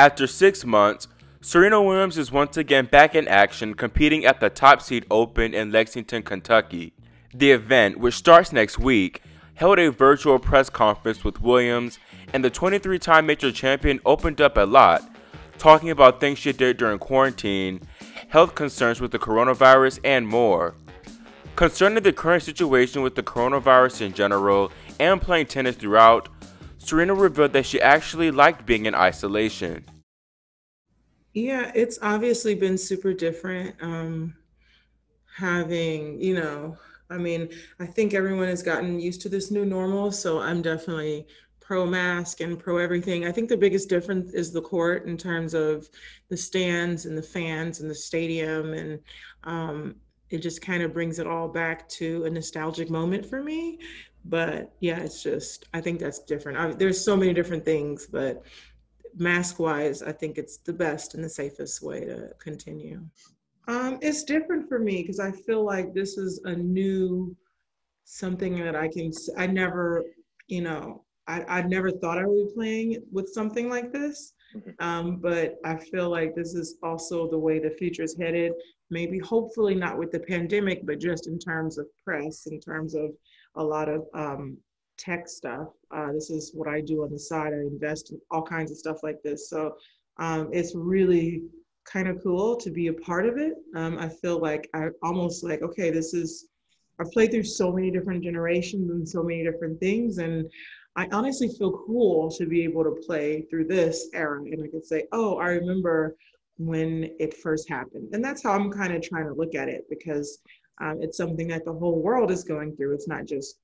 After 6 months, Serena Williams is once again back in action, competing at the Top Seed Open in Lexington, Kentucky. The event, which starts next week, held a virtual press conference with Williams, and the 23-time major champion opened up a lot, talking about things she did during quarantine, health concerns with the coronavirus, and more. Concerning the current situation with the coronavirus in general and playing tennis throughout, Serena revealed that she actually liked being in isolation. Yeah, it's obviously been super different. Having, I mean, I think everyone has gotten used to this new normal, so I'm definitely pro mask and pro everything. I think the biggest difference is the court in terms of the stands and the fans and the stadium, and it just kind of brings it all back to a nostalgic moment for me. But yeah, it's just, I think that's different. There's so many different things, but mask wise, I think it's the best and the safest way to continue. It's different for me because I feel like this is a new something that I never, I never thought I would be playing with something like this. But I feel like this is also the way the future is headed. Maybe hopefully not with the pandemic, but just in terms of press, in terms of a lot of tech stuff. This is what I do on the side. I invest in all kinds of stuff like this. So it's really kind of cool to be a part of it. I feel like I almost like, okay, I've played through so many different generations and so many different things. And I honestly feel cool to be able to play through this era. And I could say, oh, I remember when it first happened. And that's how I'm kind of trying to look at it because it's something that the whole world is going through. It's not just,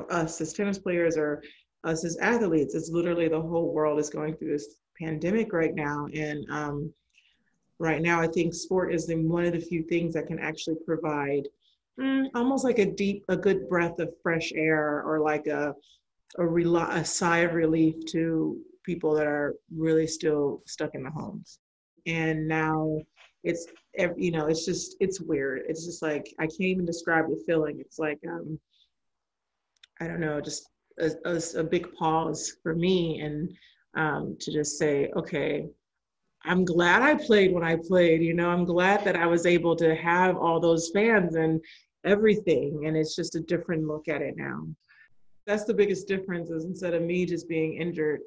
us as tennis players or us as athletes. It's literally the whole world is going through this pandemic right now. And right now, I think sport is one of the few things that can actually provide almost like a good breath of fresh air or like a sigh of relief to people that are really still stuck in the homes. And now it's, it's weird. It's just like, I can't even describe the feeling. It's like, I don't know, just a big pause for me and to just say, okay, I'm glad I played when I played, I'm glad that I was able to have all those fans and everything. And it's just a different look at it now. That's the biggest difference is instead of me just being injured,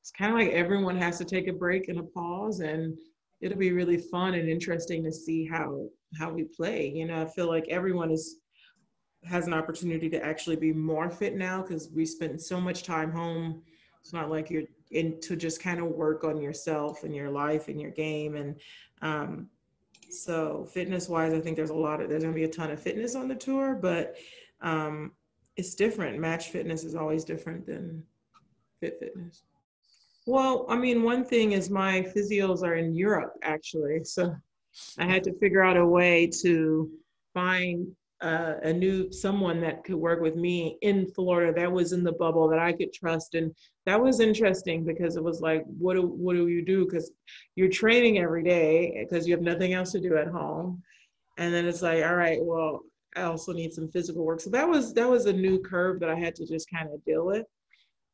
it's kind of like everyone has to take a break and a pause and it'll be really fun and interesting to see how we play. I feel like everyone has an opportunity to actually be more fit now because we spend so much time home. It's not like you're in to just kind of work on yourself and your life and your game. And so fitness wise, I think there's going to be a ton of fitness on the tour, but it's different. Match fitness is always different than fit fitness. Well, I mean, one thing is my physios are in Europe actually. So I had to figure out a way to find someone that could work with me in Florida that was in the bubble that I could trust. And that was interesting because it was like, what do you do? Because you're training every day because you have nothing else to do at home. And then it's like, all right, well, I also need some physical work. So that was a new curve that I had to just kind of deal with.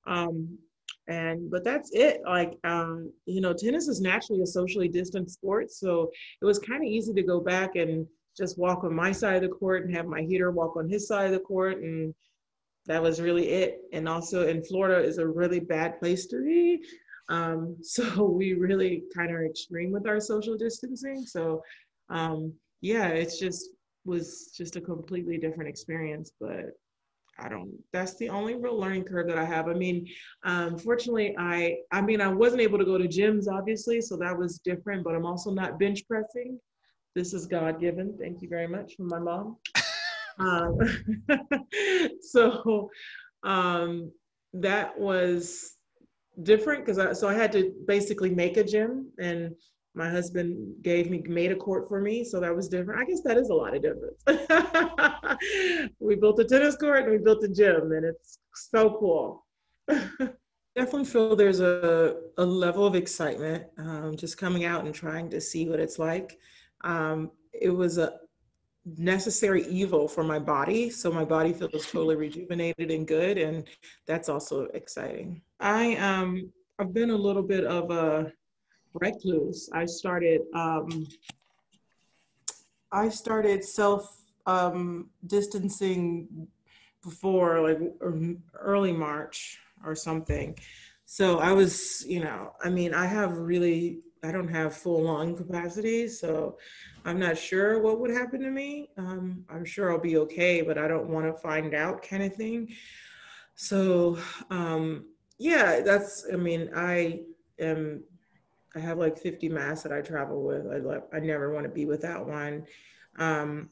Um, but that's it. Like, tennis is naturally a socially distant sport. So it was kind of easy to go back and just walk on my side of the court and have my heater walk on his side of the court. And that was really it. And also in Florida is a really bad place to be. So we really kind of extreme with our social distancing. So yeah, was just a completely different experience, but that's the only real learning curve that I have. I mean, fortunately, I wasn't able to go to gyms, obviously, so that was different, but I'm also not bench pressing. This is God given. Thank you very much from my mom. Um, so that was different because I had to basically make a gym and my husband made a court for me. So that was different. I guess that is a lot of difference. We built a tennis court and we built a gym and it's so cool. Definitely feel there's a level of excitement just coming out and trying to see what it's like. It was a necessary evil for my body. So my body feels totally rejuvenated and good. And that's also exciting. I've been a little bit of a recluse. I started self distancing before like early March or something. So I was, I mean, I don't have full lung capacity, so I'm not sure what would happen to me. I'm sure I'll be okay, but I don't want to find out kind of thing. So, yeah, I mean, am, I have like 50 masks that I travel with. I never want to be without one. Um,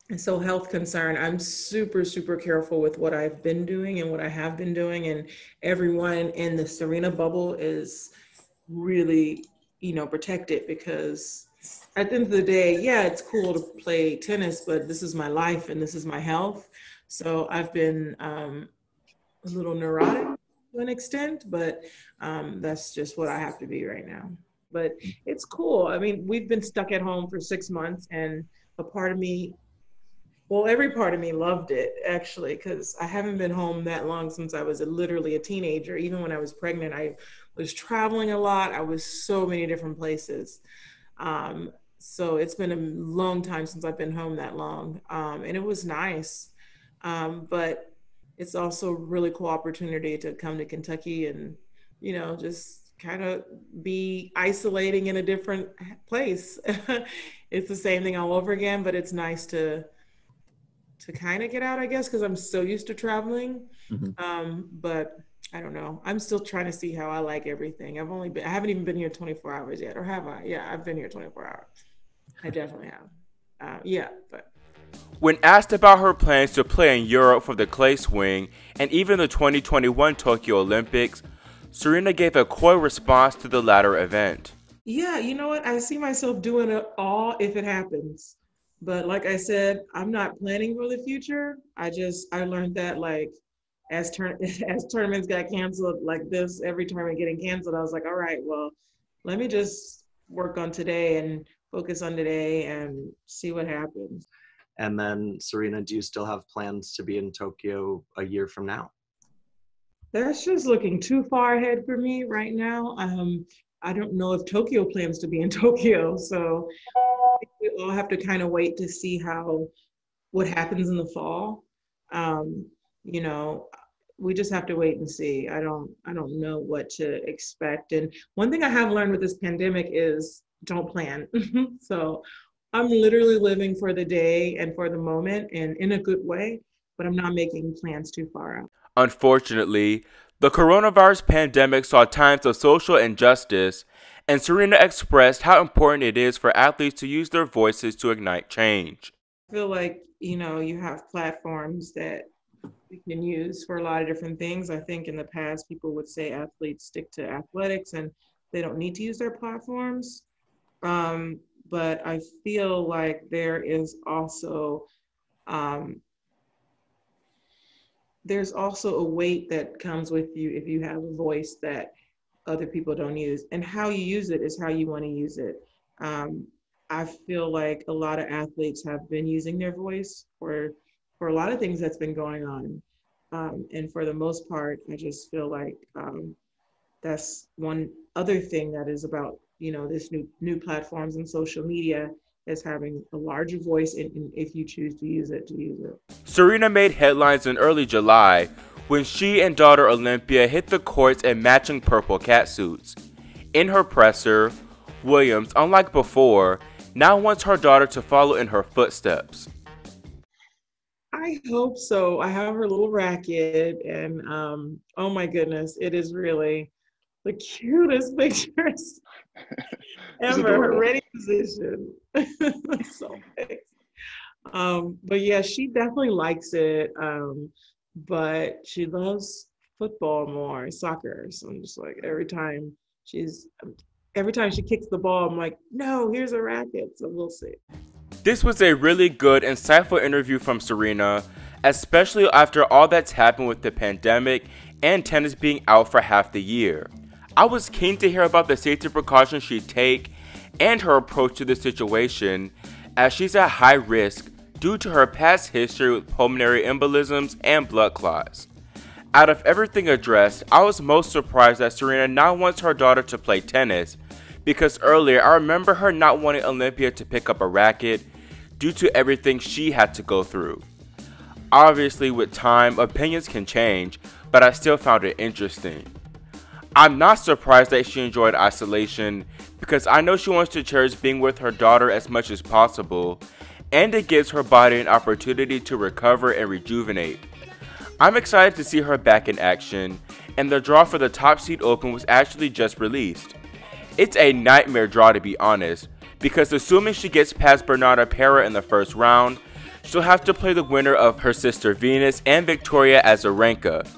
and so health concern, I'm super, super careful with what I've been doing and what I have been doing. And everyone in the Serena bubble is really, protected because at the end of the day, yeah, it's cool to play tennis, but this is my life and this is my health. So I've been a little neurotic to an extent, but that's just what I have to be right now. But it's cool. I mean, we've been stuck at home for 6 months, and a part of me, well, every part of me loved it actually, because I haven't been home that long since I was literally a teenager. Even when I was pregnant, I was traveling a lot. I was so many different places. So it's been a long time since I've been home that long. And it was nice. But it's also a really cool opportunity to come to Kentucky and, just kind of be isolating in a different place. It's the same thing all over again, but it's nice to kind of get out, I guess, because I'm so used to traveling. Mm-hmm. But I don't know. I'm still trying to see how I like everything. I haven't even been here 24 hours yet, or have I? Yeah, I've been here 24 hours. I definitely have. Yeah, but. When asked about her plans to play in Europe for the clay swing and even the 2021 Tokyo Olympics, Serena gave a coy response to the latter event. Yeah, you know what? I see myself doing it all if it happens. But like I said, I'm not planning for the future. I learned that like as tournaments got canceled like this, every tournament getting canceled, I was like, all right, well, let me just work on today and focus on today and see what happens. And then, Serena, do you still have plans to be in Tokyo a year from now? That's just looking too far ahead for me right now. I don't know if Tokyo plans to be in Tokyo, so we all have to kind of wait to see what happens in the fall. You know, we just have to wait and see. I don't know what to expect. And one thing I have learned with this pandemic is don't plan. So I'm literally living for the day and for the moment and in a good way, but I'm not making plans too far out. Unfortunately, the coronavirus pandemic saw times of social injustice, and Serena expressed how important it is for athletes to use their voices to ignite change. I feel like, you have platforms that we can use for a lot of different things. I think in the past, people would say athletes stick to athletics and they don't need to use their platforms. But I feel like there's also a weight that comes with you if you have a voice that other people don't use, and how you use it is how you want to use it. I feel like a lot of athletes have been using their voice for a lot of things that's been going on. And for the most part, I just feel like that's one other thing that is about, this new platforms and social media is having a larger voice, and if you choose to use it, to use it. Serena made headlines in early July when she and daughter Olympia hit the courts in matching purple catsuits. In her presser, Williams, unlike before, now wants her daughter to follow in her footsteps. I hope so. I have her little racket, and oh my goodness, it is really the cutest pictures ever. Her ready position. So big. But yeah, she definitely likes it. But she loves football more, soccer. So I'm just like every time she kicks the ball, I'm like, no, here's a racket. So we'll see. This was a really good, insightful interview from Serena, especially after all that's happened with the pandemic and tennis being out for half the year. I was keen to hear about the safety precautions she'd take and her approach to the situation, as she's at high risk due to her past history with pulmonary embolisms and blood clots. Out of everything addressed, I was most surprised that Serena now wants her daughter to play tennis, because earlier I remember her not wanting Olympia to pick up a racket due to everything she had to go through. Obviously, with time, opinions can change, but I still found it interesting. I'm not surprised that she enjoyed isolation, because I know she wants to cherish being with her daughter as much as possible, and it gives her body an opportunity to recover and rejuvenate. I'm excited to see her back in action, and the draw for the top seed open was actually just released. It's a nightmare draw, to be honest, because assuming she gets past Bernarda Pera in the first round, she'll have to play the winner of her sister Venus and Victoria Azarenka.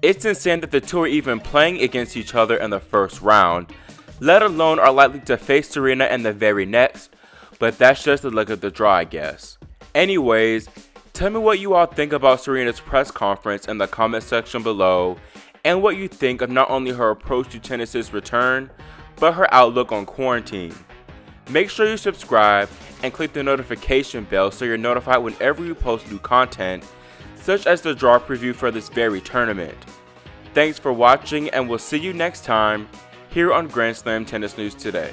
It's insane that the two are even playing against each other in the first round, let alone are likely to face Serena in the very next, but that's just the luck of the draw, I guess. Anyways, tell me what you all think about Serena's press conference in the comment section below, and what you think of not only her approach to tennis's return, but her outlook on quarantine. Make sure you subscribe and click the notification bell so you're notified whenever we post new content, such as the draw preview for this very tournament. Thanks for watching, and we'll see you next time here on Grand Slam Tennis News Today.